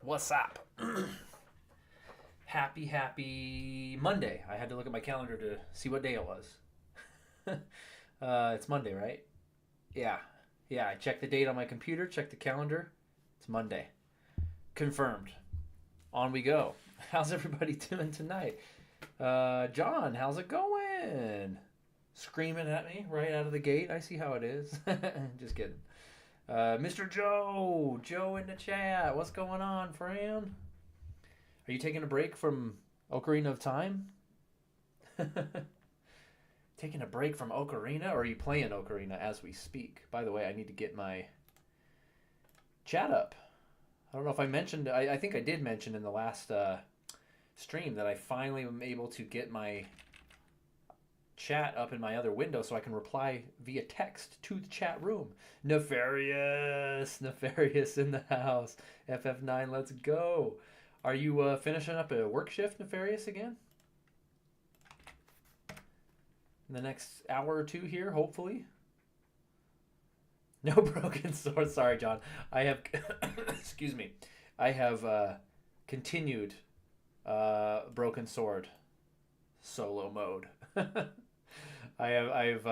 What's up? Happy Monday. I had to look at my calendar to see what day it was. It's Monday, right? Yeah. Yeah, I checked the date on my computer, checked the calendar. It's Monday. Confirmed. On we go. How's everybody doing tonight? John, how's it going? Screaming at me right out of the gate. I see how it is. Just kidding. Mr. Joe in the chat. What's going on, friend? Are you taking a break from Ocarina of Time? Taking a break from Ocarina, or are you playing Ocarina as we speak? By the way, I need to get my chat up. I don't know if I mentioned, I think I did mention in the last stream that I finally am able to get my chat up in my other window so I can reply via text to the chat room. Nefarious in the house. FF9, let's go. Are you finishing up a work shift, Nefarious, again? In the next hour or two here, hopefully. No broken sword. Sorry, John. I have, excuse me. I have continued broken sword solo mode. I've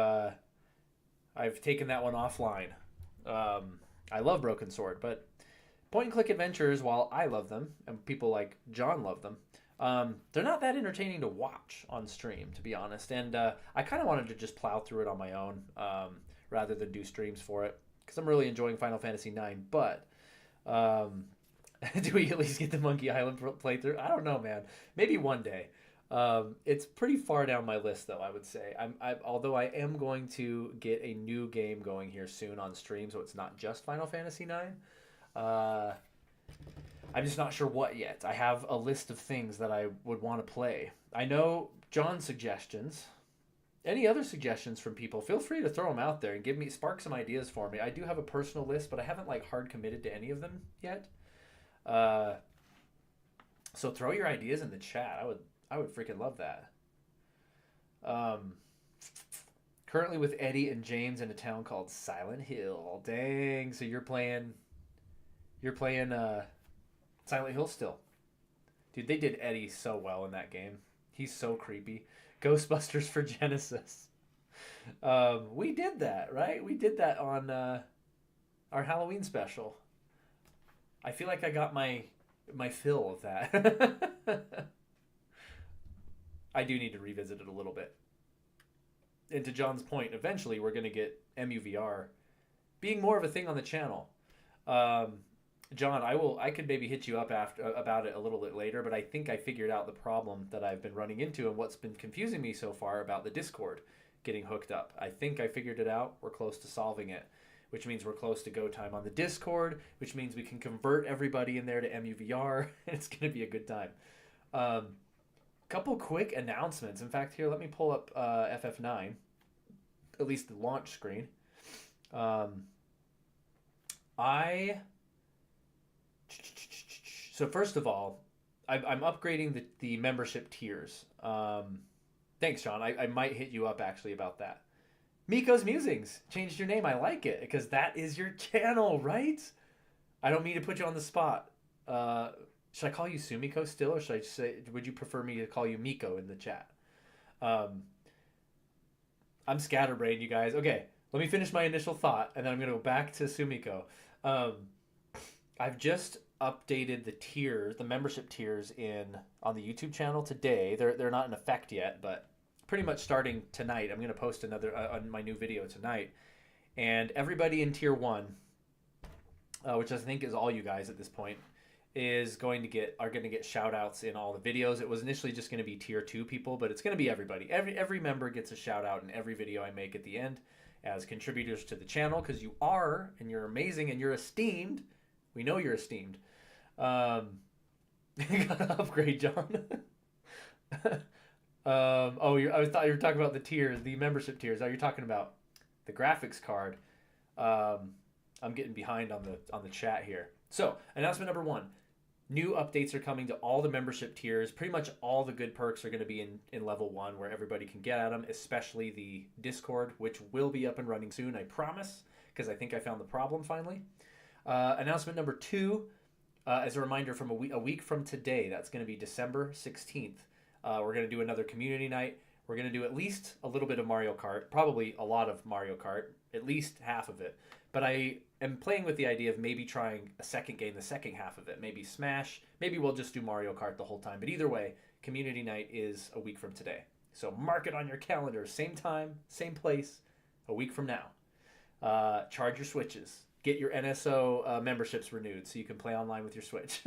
taken that one offline. I love Broken Sword, but point and click adventures, while I love them and people like John love them, they're not that entertaining to watch on stream, to be honest. And I kind of wanted to just plow through it on my own rather than do streams for it because I'm really enjoying Final Fantasy IX. But do we at least get the Monkey Island playthrough? I don't know, man. Maybe one day. It's pretty far down my list, though, I would say. Although I am going to get a new game going here soon on stream, so it's not just Final Fantasy IX. I'm just not sure what yet. I have a list of things that I would want to play. I know John's suggestions. Any other suggestions from people, feel free to throw them out there and spark some ideas for me. I do have a personal list, but I haven't hard committed to any of them yet. So throw your ideas in the chat. I would freaking love that. Currently with Eddie and James in a town called Silent Hill. Dang, so you're playing Silent Hill still. Dude, they did Eddie so well in that game. He's so creepy. Ghostbusters for Genesis. We did that, right? We did that on our Halloween special. I feel like I got my fill of that. I do need to revisit it a little bit. And to John's point, eventually we're going to get MUVR being more of a thing on the channel. John, I could maybe hit you up about it a little bit later, but I think I figured out the problem that I've been running into and what's been confusing me so far about the Discord getting hooked up. I think I figured it out. We're close to solving it, which means we're close to go time on the Discord, which means we can convert everybody in there to MUVR. It's going to be a good time. Couple quick announcements. In fact, here, let me pull up FF9, at least the launch screen. So first of all, I'm upgrading the membership tiers. Thanks, Sean. I might hit you up actually about that. Miko's Musings changed your name. I like it because that is your channel, right? I don't mean to put you on the spot. Should I call you Sumiko still, or should I say? Would you prefer me to call you Miko in the chat? I'm scatterbrained, you guys. Okay, let me finish my initial thought, and then I'm gonna go back to Sumiko. I've just updated the membership tiers on the YouTube channel today. They're not in effect yet, but pretty much starting tonight, I'm gonna post another on my new video tonight, and everybody in tier 1, which I think is all you guys at this point, are going to get shout outs in all the videos. It was initially just going to be tier 2 people, but it's going to be everybody. Every member gets a shout out in every video I make at the end as contributors to the channel, because you are, and you're amazing, and you're esteemed. We know you're esteemed. Gotta upgrade, John. I thought you were talking about the tiers, the membership tiers. Oh, you're talking about the graphics card. I'm getting behind on the chat here. So, announcement number 1. New updates are coming to all the membership tiers. Pretty much all the good perks are going to be in level 1 where everybody can get at them, especially the Discord, which will be up and running soon, I promise, because I think I found the problem finally. Announcement number 2, As a reminder, from a week from today, that's going to be December 16th, we're going to do another community night. We're going to do at least a little bit of Mario Kart, probably a lot of Mario Kart, at least half of it. But I am playing with the idea of maybe trying a second game, the second half of it. Maybe Smash. Maybe we'll just do Mario Kart the whole time. But either way, community night is a week from today. So mark it on your calendar. Same time, same place, a week from now. Charge your Switches. Get your NSO memberships renewed so you can play online with your Switch.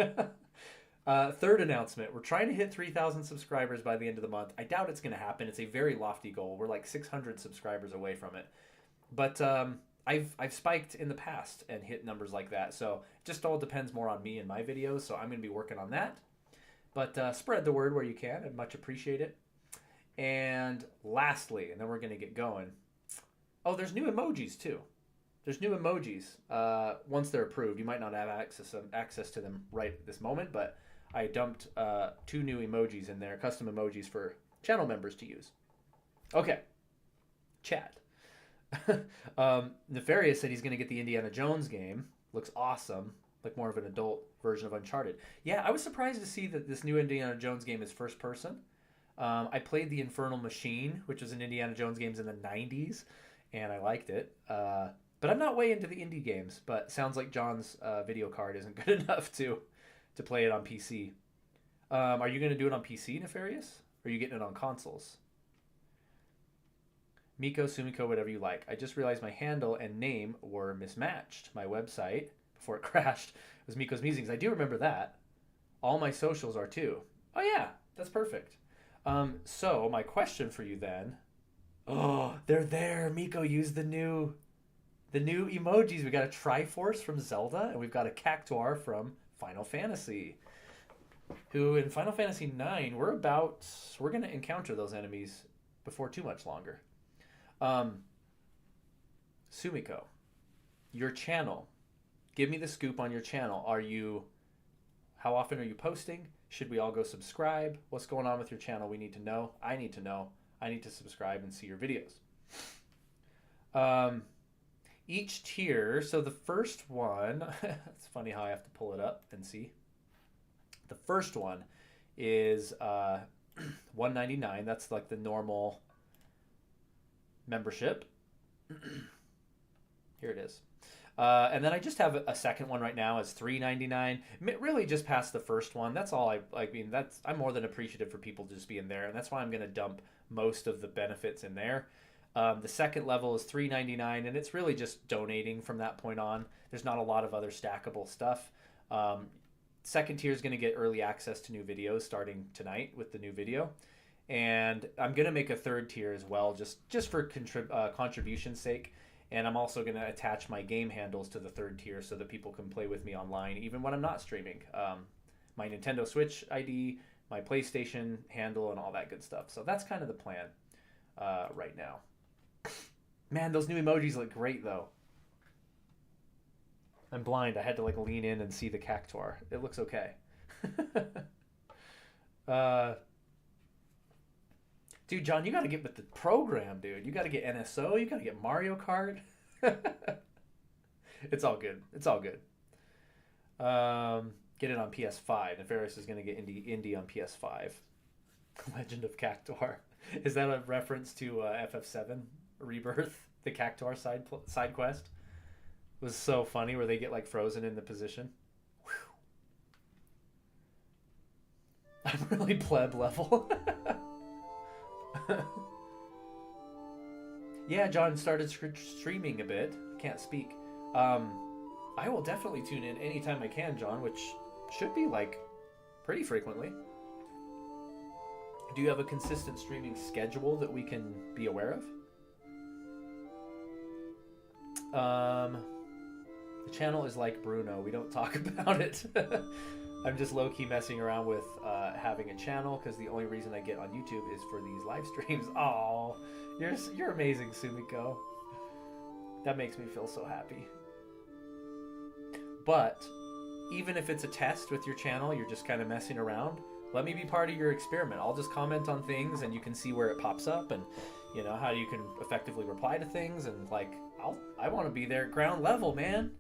Third announcement. We're trying to hit 3,000 subscribers by the end of the month. I doubt it's going to happen. It's a very lofty goal. We're like 600 subscribers away from it. But I've spiked in the past and hit numbers like that. So it just all depends more on me and my videos. So I'm going to be working on that. But spread the word where you can. I'd much appreciate it. And lastly, and then we're going to get going. Oh, there's new emojis too. There's new emojis once they're approved. You might not have access to them right at this moment, but I dumped 2 new emojis in there, custom emojis for channel members to use. Okay, chat. Nefarious said he's going to get the Indiana Jones game. Looks awesome, like more of an adult version of Uncharted. Yeah, I was surprised to see that this new Indiana Jones game is first person. I played the Infernal Machine, which was an Indiana Jones games in the 90s, and I liked it. But I'm not way into the indie games, but sounds like John's video card isn't good enough to play it on PC. Are you going to do it on PC, Nefarious? Or are you getting it on consoles? Miko, Sumiko, whatever you like. I just realized my handle and name were mismatched. My website, before it crashed, was Miko's Musings. I do remember that. All my socials are too. Oh yeah, that's perfect. So my question for you then. Oh, they're there. Miko used the new emojis. We got a Triforce from Zelda, and we've got a Cactuar from Final Fantasy. Who in Final Fantasy IX, we're going to encounter those enemies before too much longer. Sumiko, your channel. Give me the scoop on your channel. How often are you posting? Should we all go subscribe? What's going on with your channel? We need to know. I need to know. I need to subscribe and see your videos. Each tier, so the first one, it's funny how I have to pull it up and see. The first one is $199. That's like the normal membership. Here it is. And then I just have a second one right now. It's $3.99. Really just past the first one. That's all I mean, I'm more than appreciative for people just being there, and that's why I'm going to dump most of the benefits in there. The second level is $3.99, and it's really just donating from that point on. There's not a lot of other stackable stuff. Second tier is going to get early access to new videos starting tonight with the new video. And I'm going to make a third tier as well, just for contribution's sake. And I'm also going to attach my game handles to the third tier so that people can play with me online, even when I'm not streaming. My Nintendo Switch ID, my PlayStation handle, and all that good stuff. So that's kind of the plan right now. Man, those new emojis look great, though. I'm blind. I had to lean in and see the Cactuar. It looks okay. Dude, John, you got to get with the program, dude. You got to get NSO. You got to get Mario Kart. It's all good. It's all good. Get it on PS5. Nefarious is going to get indie on PS5. Legend of Cactuar. Is that a reference to FF7 Rebirth? The Cactuar side quest? It was so funny where they get frozen in the position. Whew. I'm really pleb level. Yeah, John started streaming a bit. Can't speak. I will definitely tune in anytime I can, John, which should be pretty frequently. Do you have a consistent streaming schedule that we can be aware of? The channel is like Bruno. We don't talk about it. I'm just low-key messing around with having a channel because the only reason I get on YouTube is for these live streams. Oh, you're amazing, Sumiko. That makes me feel so happy. But even if it's a test with your channel, you're just kind of messing around, let me be part of your experiment. I'll just comment on things and you can see where it pops up and how you can effectively reply to things, and I want to be there at ground level, man.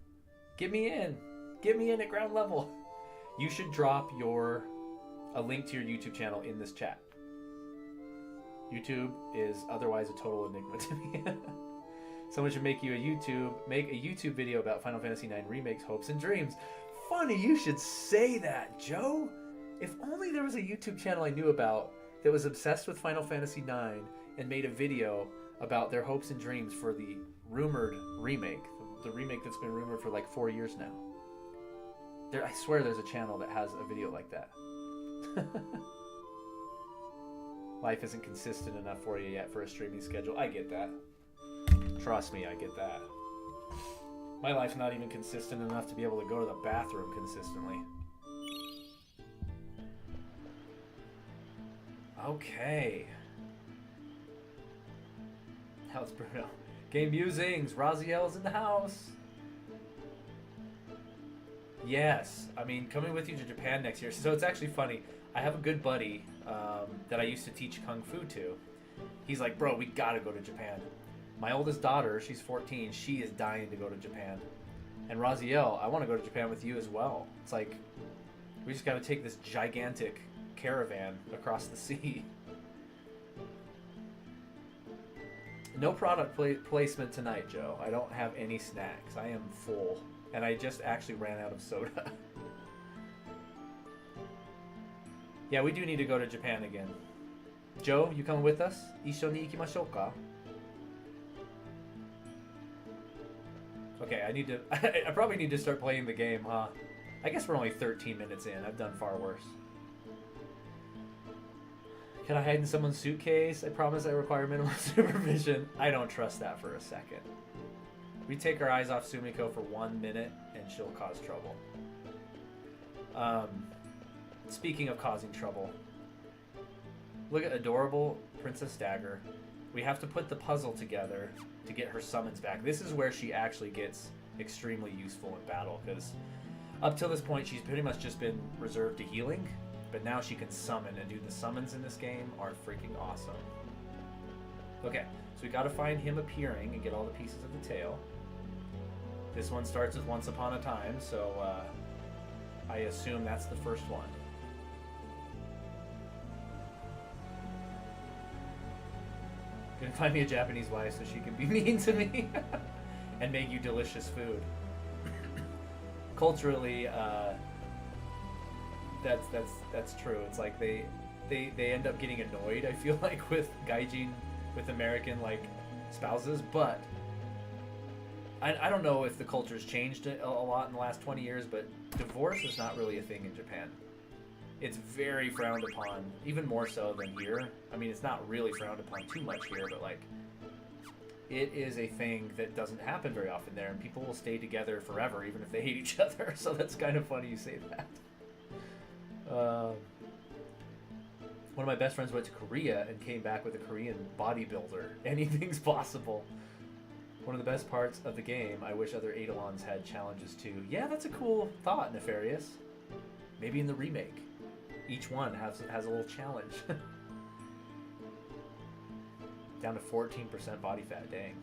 Get me in at ground level. You should drop a link to your YouTube channel in this chat. YouTube is otherwise a total enigma to me. Someone should make a YouTube video about Final Fantasy IX Remake's hopes and dreams. Funny you should say that, Joe. If only there was a YouTube channel I knew about that was obsessed with Final Fantasy IX and made a video about their hopes and dreams for the rumored remake. The remake that's been rumored for like 4 years now. I swear there's a channel that has a video like that. Life isn't consistent enough for you yet for a streaming schedule. I get that. Trust me, I get that. My life's not even consistent enough to be able to go to the bathroom consistently. Okay. How's Bruno? Game musings. Raziel's in the house. Yes. I mean, coming with you to Japan next year. So it's actually funny. I have a good buddy that I used to teach Kung Fu to. He's like, bro, we gotta go to Japan. My oldest daughter, she's 14, she is dying to go to Japan. And Raziel, I want to go to Japan with you as well. It's like, we just gotta take this gigantic caravan across the sea. No product placement tonight, Joe. I don't have any snacks. I am full. And I just actually ran out of soda. Yeah, we do need to go to Japan again. Joe, you coming with us? 一緒に行きましょうか? Okay, I probably need to start playing the game, huh? I guess we're only 13 minutes in. I've done far worse. Can I hide in someone's suitcase? I promise I require minimal supervision. I don't trust that for a second. We take our eyes off Sumiko for 1 minute and she'll cause trouble. Speaking of causing trouble, look at adorable Princess Dagger. We have to put the puzzle together to get her summons back. This is where she actually gets extremely useful in battle, because up till this point she's pretty much just been reserved to healing, but now she can summon, and dude, the summons in this game are freaking awesome. Okay, so we gotta find him appearing and get all the pieces of the tail. This one starts with Once Upon a Time, so I assume that's the first one. Gonna find me a Japanese wife so she can be mean to me and make you delicious food. Culturally, that's true. It's like they end up getting annoyed, I feel like, with gaijin, with American like spouses, but I don't know if the culture's changed a lot in the last 20 years, but divorce is not really a thing in Japan. It's very frowned upon, even more so than here. I mean, it's not really frowned upon too much here, but like, it is a thing that doesn't happen very often there, and people will stay together forever, even if they hate each other. So that's kind of funny you say that. One of my best friends went to Korea and came back with a Korean bodybuilder. Anything's possible. One of the best parts of the game, I wish other Eidolons had challenges too. Yeah, that's a cool thought, Nefarious. Maybe in the remake. Each one has a little challenge. Down to 14% body fat, dang.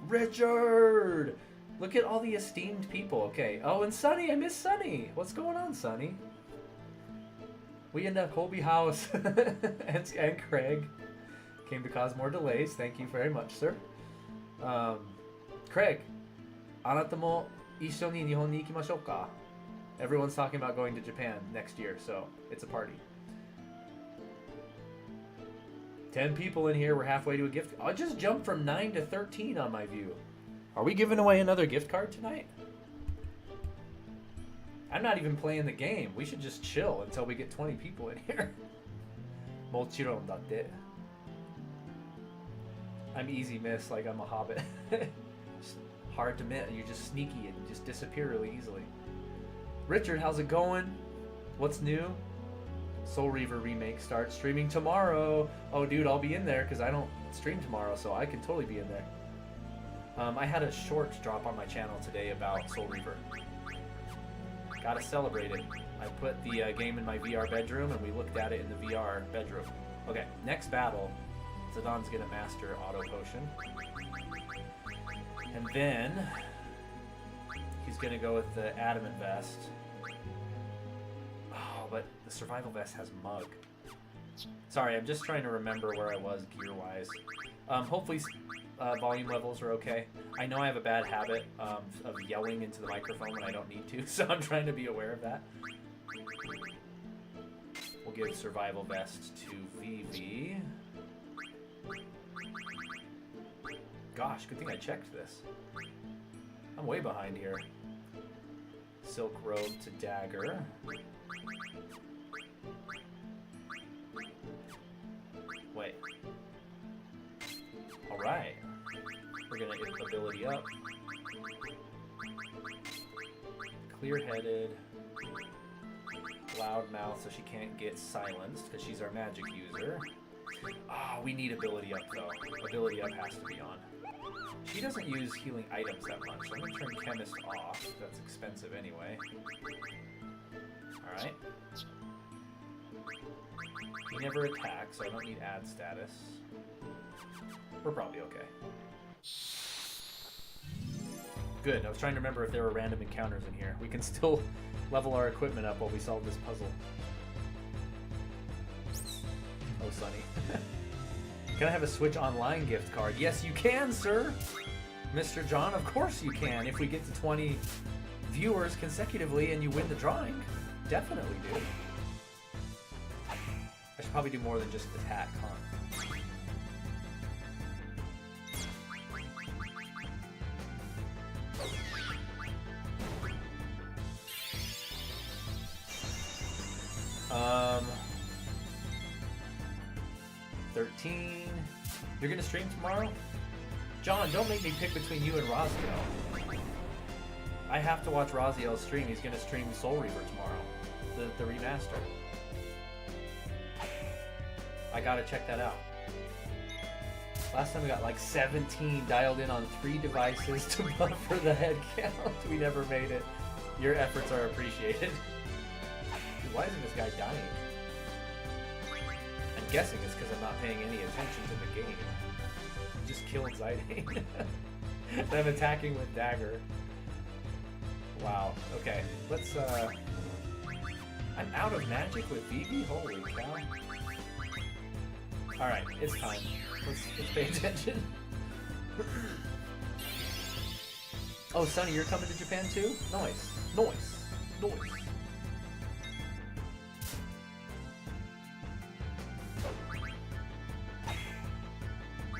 Richard! Look at all the esteemed people. Okay. Oh, and Sunny, I miss Sunny. What's going on, Sunny? We in the Kobe house. and Craig came to cause more delays. Thank you very much, sir. Craig, あなたも一緒に日本に行きましょうか? Everyone's talking about going to Japan next year, so it's a party. 10 people in here. We're halfway to a gift. I just jumped from 9 to 13 on my view. Are we giving away another gift card tonight? I'm not even playing the game. We should just chill until we get 20 people in here. もちろんだって. I'm easy miss, like I'm a hobbit. Hard to admit, you're just sneaky and you just disappear really easily. Richard, how's it going? What's new? Soul Reaver remake starts streaming tomorrow. Oh, dude, I'll be in there because I don't stream tomorrow, so I can totally be in there. I had a short drop on my channel today about Soul Reaver. Gotta celebrate it. I put the game in my VR bedroom and we looked at it in the VR bedroom. Okay, next battle. Zidon's gonna master Auto Potion. And then He's going to go with the adamant vest. Oh, but the survival vest has mug. Sorry, I'm just trying to remember where I was gear-wise. Hopefully volume levels are okay. I know I have a bad habit of yelling into the microphone when I don't need to, so I'm trying to be aware of that. We'll give survival vest to Vivi. Gosh, good thing I checked this. I'm way behind here. Silk robe to dagger. Wait. Alright. We're gonna get ability up. Clear-headed. Loud mouth so she can't get silenced because she's our magic user. Ah, we need ability up though. Ability up has to be on. She doesn't use healing items that much, so I'm gonna turn chemist off. That's expensive anyway. Alright. He never attacks, so I don't need add status. We're probably okay. Good, I was trying to remember if there were random encounters in here. We can still level our equipment up while we solve this puzzle. Oh, Sunny. Can I have a Switch Online gift card? Yes, you can, sir! Mr. John, of course you can. If we get to 20 viewers consecutively and you win the drawing, definitely do. I should probably do more than just attack, huh? Um, 13. You're gonna stream tomorrow? John, don't make me pick between you and Raziel. I have to watch Raziel's stream. He's gonna stream Soul Reaver tomorrow. The remaster. I gotta check that out. Last time we got like 17 dialed in on 3 devices to buffer the head count. We never made it. Your efforts are appreciated. Dude, why isn't this guy dying? I'm guessing it's because I'm not paying any attention to the game. I just killed Zidane. I'm attacking with dagger. Wow. Okay. Let's I'm out of magic with Vivi? Holy cow. Alright, it's time. Let's pay attention. Oh, Sonny, you're coming to Japan too? Nice. Nice. Nice.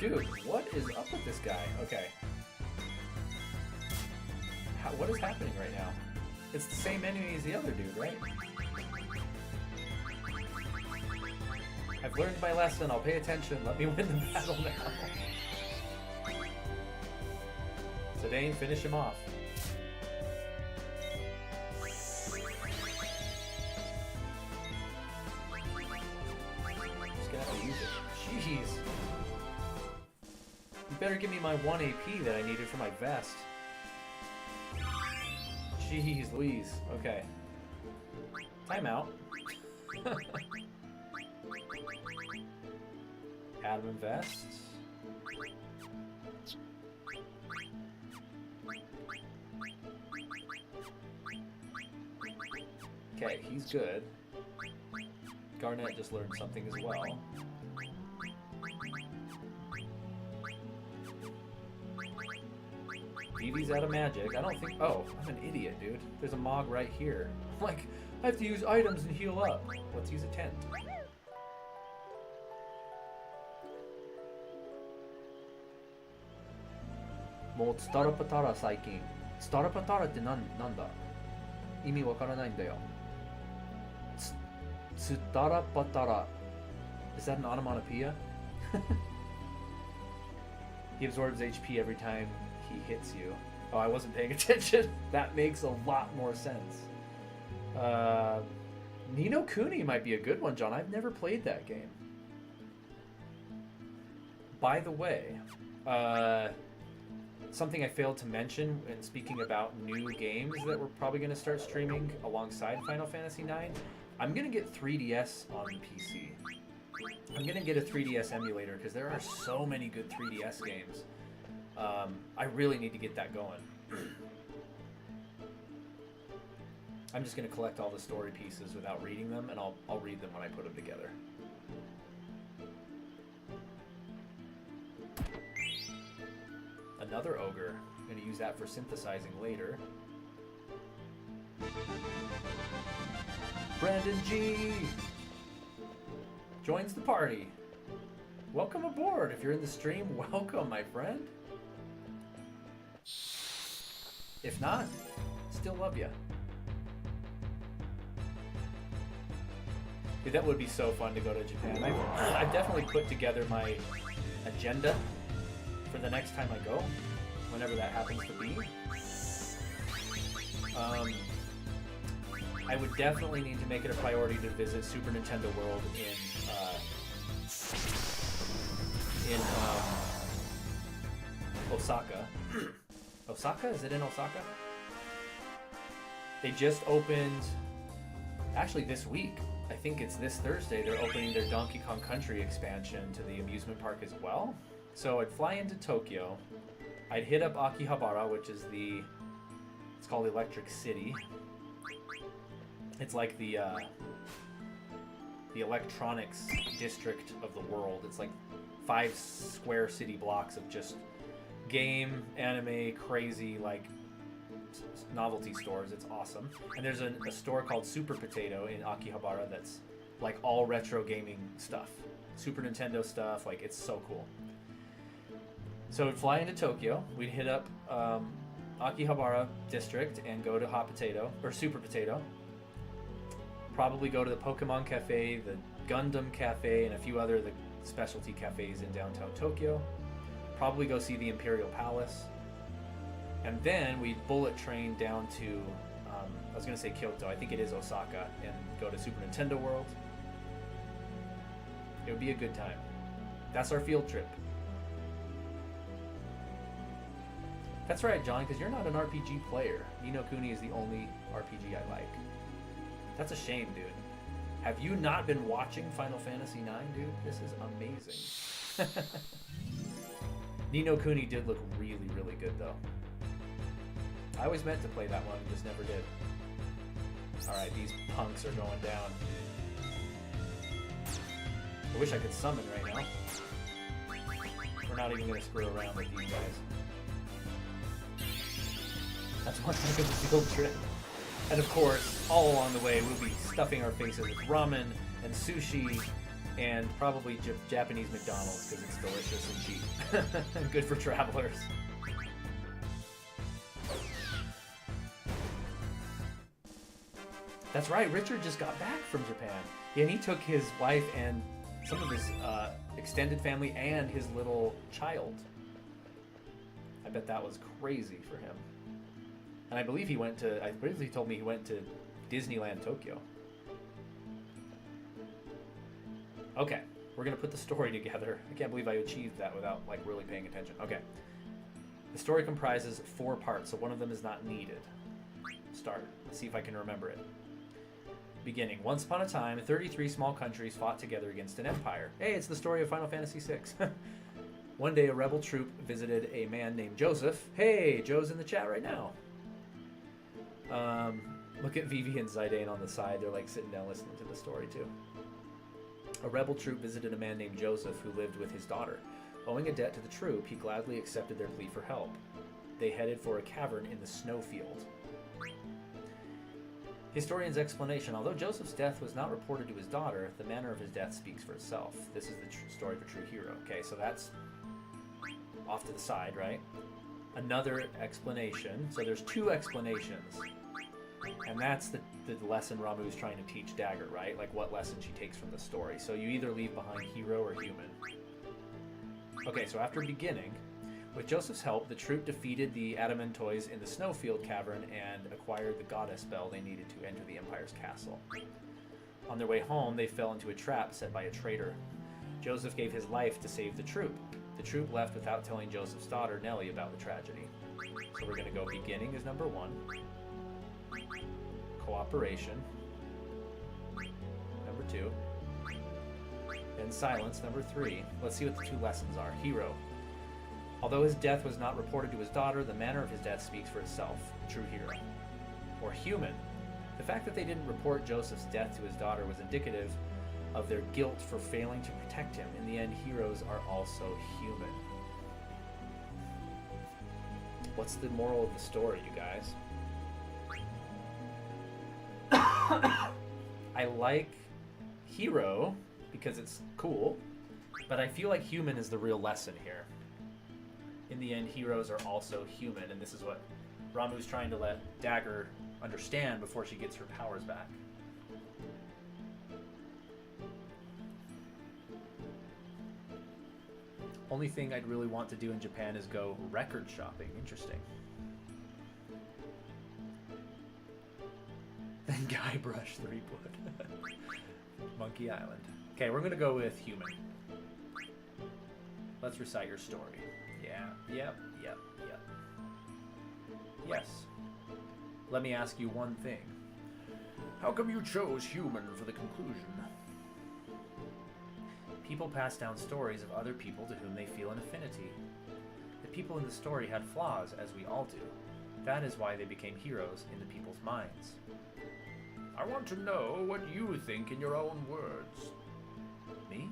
Dude, what is up with this guy? Okay. What is happening right now? It's the same enemy as the other dude, right? I've learned my lesson. I'll pay attention. Let me win the battle now. Zidane, finish him off. Just gonna have to use it. Jeez. You better give me my 1 AP that I needed for my vest. Jeez Louise. Okay. Timeout. Adam and vest. Okay, he's good. Garnet just learned something as well. Vivi's out of magic. I don't think... Oh, I'm an idiot, dude. There's a Mog right here. Like, I have to use items and heal up. Let's use a tent. Mo tsutara-patara saikin. Tsutara-pataraってなんだ? 意味わからないんだよ. Tsutara-patara. Is that an onomatopoeia? He absorbs HP every time he hits you. Oh, I wasn't paying attention. That makes a lot more sense. Ni no Kuni might be a good one, John. I've never played that game. By the way, something I failed to mention when speaking about new games that we're probably going to start streaming alongside Final Fantasy IX, I'm going to get 3DS on PC. I'm going to get a 3DS emulator because there are so many good 3DS games. I really need to get that going. I'm just going to collect all the story pieces without reading them, and I'll read them when I put them together. Another ogre. I'm going to use that for synthesizing later. Brandon G joins the party. Welcome aboard. If you're in the stream, welcome, my friend. If not, still love you. Dude, that would be so fun to go to Japan. I've definitely put together my agenda for the next time I go, whenever that happens to be. I would definitely need to make it a priority to visit Super Nintendo World in Osaka. Osaka? Is it in Osaka? They just opened, actually this week, I think it's this Thursday, they're opening their Donkey Kong Country expansion to the amusement park as well. So I'd fly into Tokyo, I'd hit up Akihabara, which is it's called Electric City. It's like the electronics district of the world. It's like 5 square city blocks of just game, anime, crazy, like novelty stores. It's awesome. And there's a store called Super Potato in Akihabara that's like all retro gaming stuff. Super Nintendo stuff, like it's so cool. So we'd fly into Tokyo, we'd hit up Akihabara district and go to Hot Potato, or Super Potato. Probably go to the Pokemon Cafe, the Gundam Cafe, and a few other the specialty cafes in downtown Tokyo. Probably go see the Imperial Palace. And then we'd bullet train down to, I was going to say Kyoto, I think it is Osaka, and go to Super Nintendo World. It would be a good time. That's our field trip. That's right, John, because you're not an RPG player. Ni no Kuni is the only RPG I like. That's a shame, dude. Have you not been watching Final Fantasy IX, dude? This is amazing. Ni no Kuni did look really, really good, though. I always meant to play that one, just never did. Alright, these punks are going down. I wish I could summon right now. We're not even going to screw around with these guys. That's one heck of a field trip. And of course, all along the way, we'll be stuffing our faces with ramen and sushi and probably Japanese McDonald's because it's delicious and cheap and good for travelers. That's right, Richard just got back from Japan. And he took his wife and some of his extended family and his little child. I bet that was crazy for him. And I believe he told me he went to Disneyland Tokyo. Okay, we're gonna put the story together. I can't believe I achieved that without like really paying attention. Okay. The story comprises 4 parts, so one of them is not needed. Start. Let's see if I can remember it. Beginning. Once upon a time, 33 small countries fought together against an empire. Hey, it's the story of Final Fantasy VI. One day, a rebel troop visited a man named Joseph. Hey, Joe's in the chat right now. Look at Vivi and Zidane on the side. They're like sitting down listening to the story too. A rebel troop visited a man named Joseph who lived with his daughter. Owing a debt to the troop, he gladly accepted their plea for help. They headed for a cavern in the snowfield. Historian's explanation. Although Joseph's death was not reported to his daughter, the manner of his death speaks for itself. This is the story of a true hero. Okay, so that's off to the side, right? Another explanation. So there's 2 explanations. And that's the lesson Ramu's trying to teach Dagger, right? Like what lesson she takes from the story. So you either leave behind hero or human. Okay, so after beginning, with Joseph's help, the troop defeated the Adamantoys in the Snowfield Cavern and acquired the goddess bell they needed to enter the Empire's castle. On their way home, they fell into a trap set by a traitor. Joseph gave his life to save the troop. The troop left without telling Joseph's daughter, Nellie, about the tragedy. So we're going to go beginning is number 1. Cooperation. Number 2. And silence, number 3. Let's see what the 2 lessons are. Hero. Although his death was not reported to his daughter, the manner of his death speaks for itself. True hero. Or human. The fact that they didn't report Joseph's death to his daughter was indicative of their guilt for failing to protect him. In the end, heroes are also human. What's the moral of the story, you guys? I like hero because it's cool, but I feel like human is the real lesson here. In the end, heroes are also human, and this is what Ramu's trying to let Dagger understand before she gets her powers back. Only thing I'd really want to do in Japan is go record shopping. Interesting. Then Guybrush Threepwood. Monkey Island. Okay, we're gonna go with human. Let's recite your story. Yeah, yep. Yes. Let me ask you one thing. How come you chose human for the conclusion? People pass down stories of other people to whom they feel an affinity. The people in the story had flaws, as we all do. That is why they became heroes in the people's minds. I want to know what you think in your own words. Me?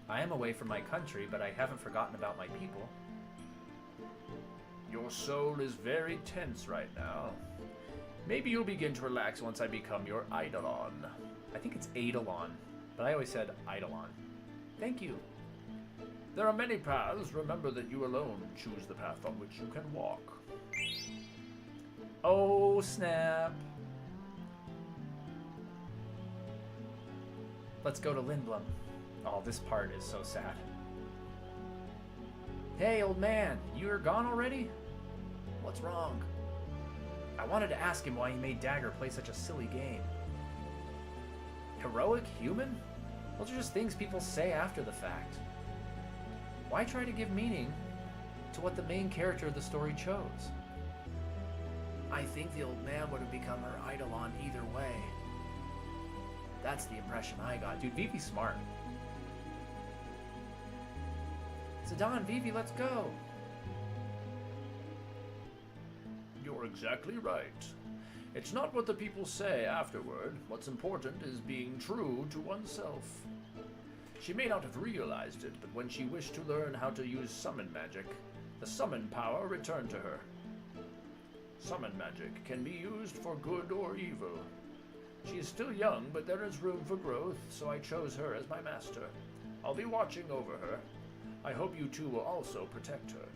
I am away from my country, but I haven't forgotten about my people. Your soul is very tense right now. Maybe you'll begin to relax once I become your Eidolon. I think it's Eidolon, but I always said Eidolon. Thank you. There are many paths. Remember that you alone choose the path on which you can walk. Oh, snap. Let's go to Lindblom. Oh, this part is so sad. Hey, old man, you're gone already? What's wrong? I wanted to ask him why he made Dagger play such a silly game. Heroic human? Those are just things people say after the fact. Why try to give meaning to what the main character of the story chose? I think the old man would have become her Eidolon either way. That's the impression I got. Dude, Vivi's smart. Zidane, Vivi, let's go. You're exactly right. It's not what the people say afterward. What's important is being true to oneself. She may not have realized it, but when she wished to learn how to use summon magic, the summon power returned to her. Summon magic can be used for good or evil. She is still young, but there is room for growth, so I chose her as my master. I'll be watching over her. I hope you two will also protect her.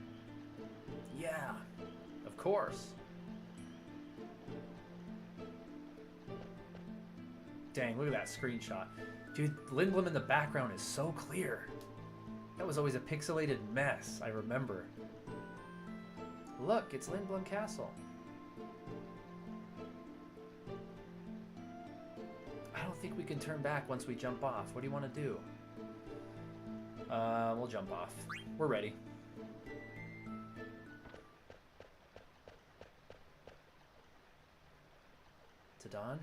Yeah, of course. Dang, look at that screenshot. Dude, Lindblom in the background is so clear. That was always a pixelated mess, I remember. Look, it's Lindblom Castle. I don't think we can turn back once we jump off. What do you want to do? We'll jump off. We're ready. Zidane?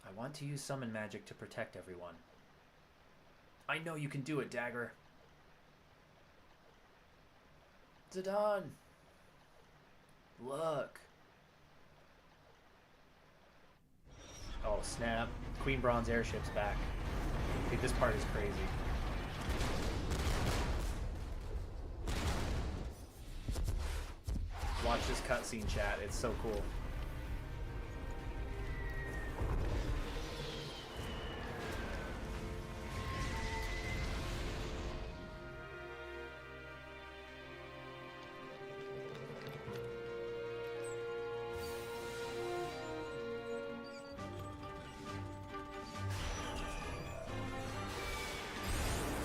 I want to use summon magic to protect everyone. I know you can do it, Dagger. Zidane! Look. Oh, snap. Queen Bronze airship's back. Dude, this part is crazy. Watch this cutscene, chat. It's so cool.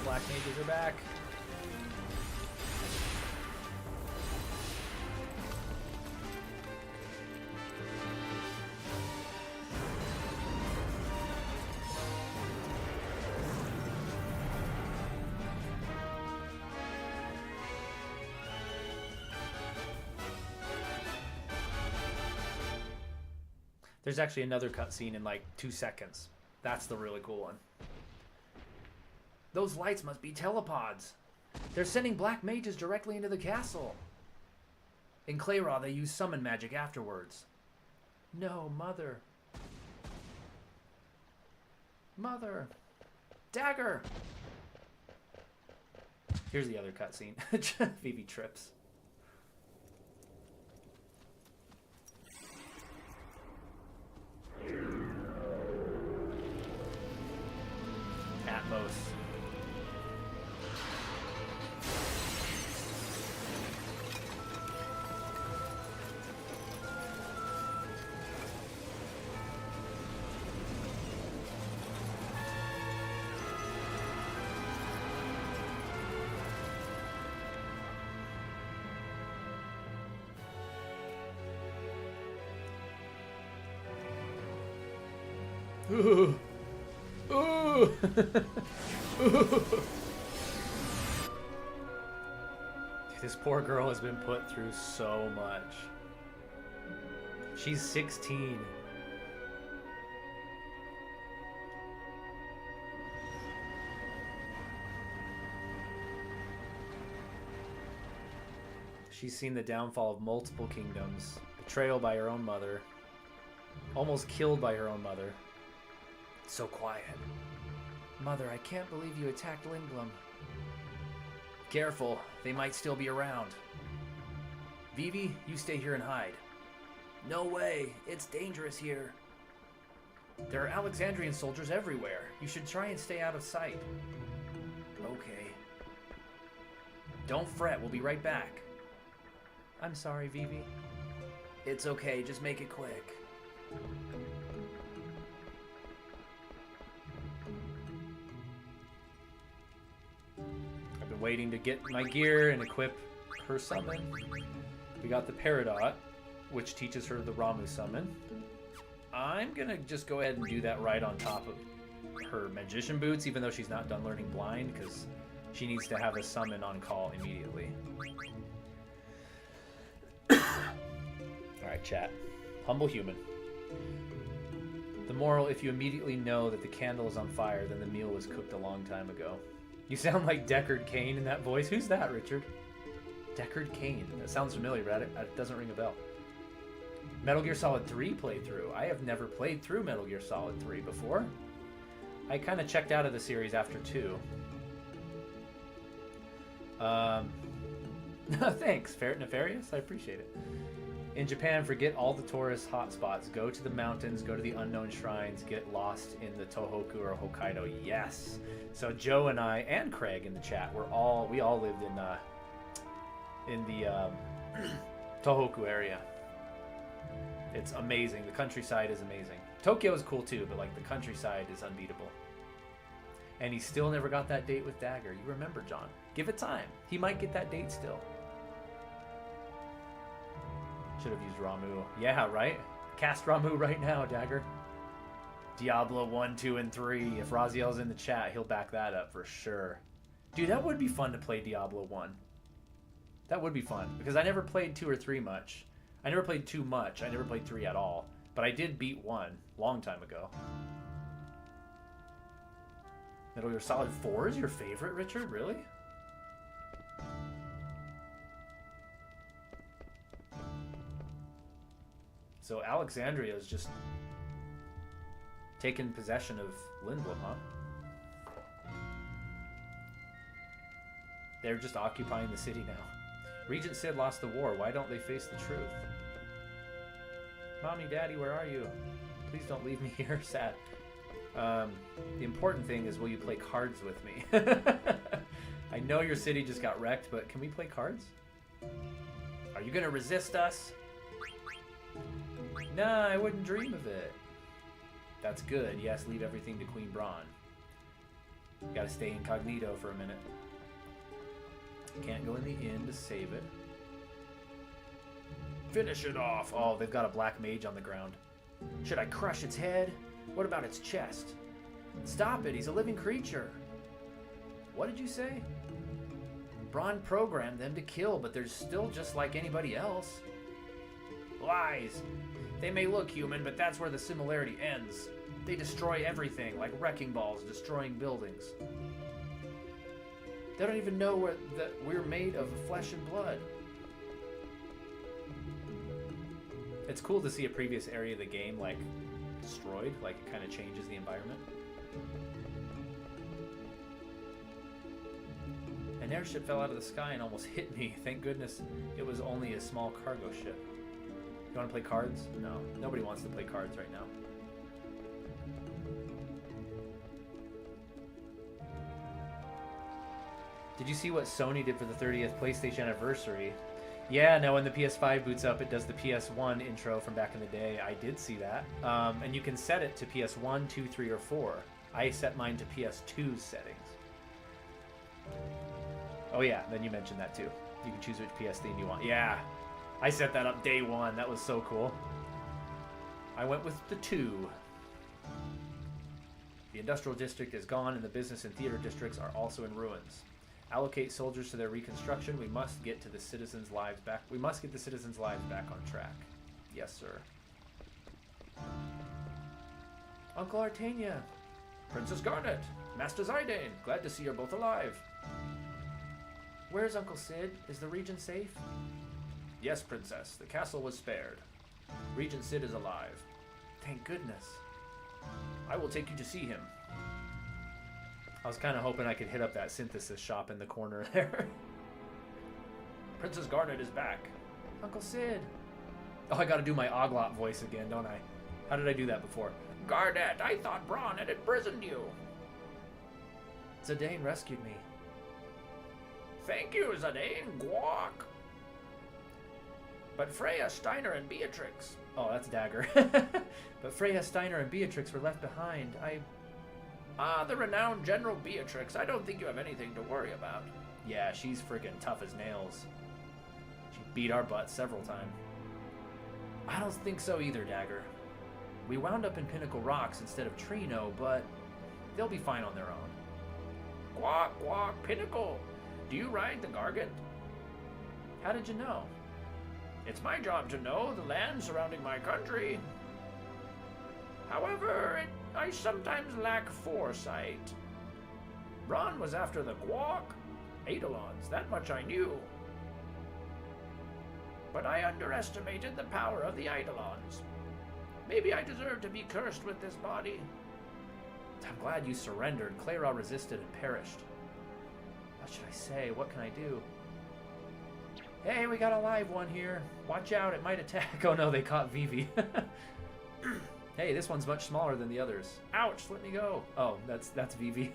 Black mages are back. There's actually another cutscene in like 2 seconds. That's the really cool one. Those lights must be telepods. They're sending black mages directly into the castle. In Clayraw, they use summon magic afterwards. No, Mother. Mother. Dagger! Here's the other cutscene. Vivi trips. Atmos. Ooh. Ooh. This poor girl has been put through so much. She's 16. She's seen the downfall of multiple kingdoms, betrayal by her own mother, almost killed by her own mother. So quiet. Mother, I can't believe you attacked Lindblom. Careful, they might still be around. Vivi, you stay here and hide. No way, it's dangerous here. There are Alexandrian soldiers everywhere. You should try and stay out of sight. Okay. Don't fret, we'll be right back. I'm sorry, Vivi. It's okay, just make it quick. I've been waiting to get my gear and equip her summon. We got the Peridot, which teaches her the Ramuh summon. I'm gonna just go ahead and do that right on top of her Magician Boots, even though she's not done learning Blind, because she needs to have a summon on call immediately. Alright, chat. Humble human. The moral, if you immediately know that the candle is on fire, then the meal was cooked a long time ago. You sound like Deckard Cain in that voice. Who's that, Richard? Deckard Cain. That sounds familiar, but it doesn't ring a bell. Metal Gear Solid 3 playthrough. I have never played through Metal Gear Solid 3 before. I kind of checked out of the series after 2. Thanks, Ferret Nefarious. I appreciate it. In Japan, forget all the tourist hotspots. Go to the mountains, go to the unknown shrines, get lost in the Tohoku or Hokkaido. Yes. So Joe and I and Craig in the chat, we all lived in the Tohoku area. It's amazing. The countryside is amazing. Tokyo is cool too, but like the countryside is unbeatable. And he still never got that date with Dagger. You remember, John. Give it time. He might get that date still. Should have used Ramuh. Yeah, right? Cast Ramuh right now, Dagger. Diablo 1, 2, and 3. If Raziel's in the chat, he'll back that up for sure. Dude, that would be fun to play Diablo 1. That would be fun. Because I never played 2 or 3 much. I never played 2 much. I never played 3 at all. But I did beat 1 long time ago. Metal Gear Solid 4 is your favorite, Richard? Really? So Alexandria is just taking possession of Lindblom, huh? They're just occupying the city now. Regent Sid lost the war. Why don't they face the truth? Mommy, Daddy, where are you? Please don't leave me here sad. The important thing is, will you play cards with me? I know your city just got wrecked, but can we play cards? Are you gonna resist us? Nah, I wouldn't dream of it. That's good. Yes, leave everything to Queen Braun. Gotta stay incognito for a minute. Can't go in the inn to save it. Finish it off. Oh, they've got a black mage on the ground. Should I crush its head? What about its chest? Stop it, he's a living creature. What did you say? Braun programmed them to kill, but they're still just like anybody else. Lies. They may look human, but that's where the similarity ends. They destroy everything, like wrecking balls destroying buildings. They don't even know that we're made of flesh and blood. It's cool to see a previous area of the game, like, destroyed. Like, it kind of changes the environment. An airship fell out of the sky and almost hit me. Thank goodness it was only a small cargo ship. You want to play cards? No. Nobody wants to play cards right now. Did you see what Sony did for the 30th PlayStation anniversary? Yeah, no, when the PS5 boots up, it does the PS1 intro from back in the day. I did see that. And you can set it to PS1, 2, 3, or 4. I set mine to PS2 settings. Oh yeah, then you mentioned that too. You can choose which PS theme you want. Yeah, I set that up day one. That was so cool. I went with the 2. The industrial district is gone and the business and theater districts are also in ruins. Allocate soldiers to their reconstruction. We must get to the citizens' lives back. We must get the citizens' lives back on track. Yes, sir. Uncle Artania. Princess Garnet. Master Zidane. Glad to see you're both alive. Where's Uncle Sid? Is the Regent safe? Yes, Princess. The castle was spared. Regent Sid is alive. Thank goodness. I will take you to see him. I was kind of hoping I could hit up that synthesis shop in the corner there. Princess Garnet is back. Uncle Sid. Oh, I gotta do my Oglot voice again, don't I? How did I do that before? Garnet, I thought Braun had imprisoned you. Zidane rescued me. Thank you, Zidane. Guac. But Freya, Steiner, and Beatrix. Oh, that's Dagger. But Freya, Steiner, and Beatrix were left behind. The renowned General Beatrix. I don't think you have anything to worry about. Yeah, she's friggin' tough as nails. She beat our butts several times. I don't think so either, Dagger. We wound up in Pinnacle Rocks instead of Trino, but they'll be fine on their own. Guac, guac, Pinnacle. Do you ride the Gargant? How did you know? It's my job to know the land surrounding my country. However, I sometimes lack foresight. Braun was after the Guac Eidolons, that much I knew. But I underestimated the power of the Eidolons. Maybe I deserve to be cursed with this body. I'm glad you surrendered. Clara resisted and perished. What should I say? What can I do? Hey, we got a live one here. Watch out, it might attack. Oh no, they caught Vivi. Hey, this one's much smaller than the others. Ouch, let me go. Oh, that's Vivi.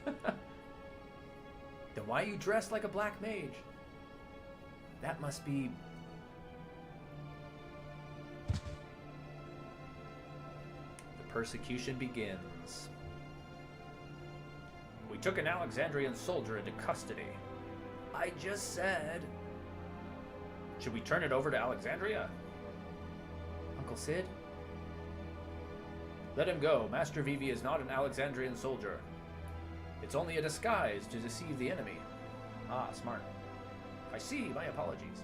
Then why are you dressed like a black mage? That must be... The persecution begins. We took an Alexandrian soldier into custody. I just said... Should we turn it over to Alexandria? Uncle Sid? Let him go. Master Vivi is not an Alexandrian soldier. It's only a disguise to deceive the enemy. Ah, smart. I see. My apologies.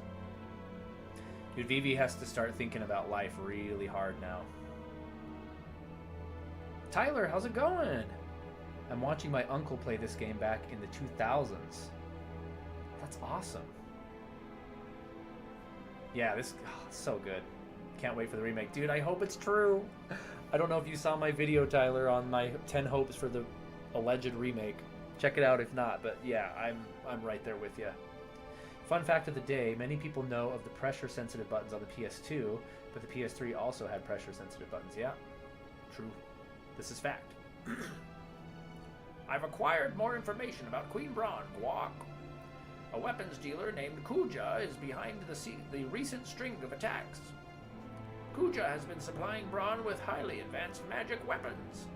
Dude, Vivi has to start thinking about life really hard now. Tyler, how's it going? I'm watching my uncle play this game back in the 2000s. That's awesome. Yeah, this so good. Can't wait for the remake. Dude, I hope it's true. I don't know if you saw my video, Tyler, on my 10 hopes for the alleged remake. Check it out if not, but yeah, I'm right there with you. Fun fact of the day, many people know of the pressure-sensitive buttons on the PS2, but the PS3 also had pressure-sensitive buttons. Yeah, true. This is fact. I've acquired more information about Queen Braun. Guac. A weapons dealer named Kuja is behind the recent string of attacks. Kuja has been supplying Braun with highly advanced magic weapons.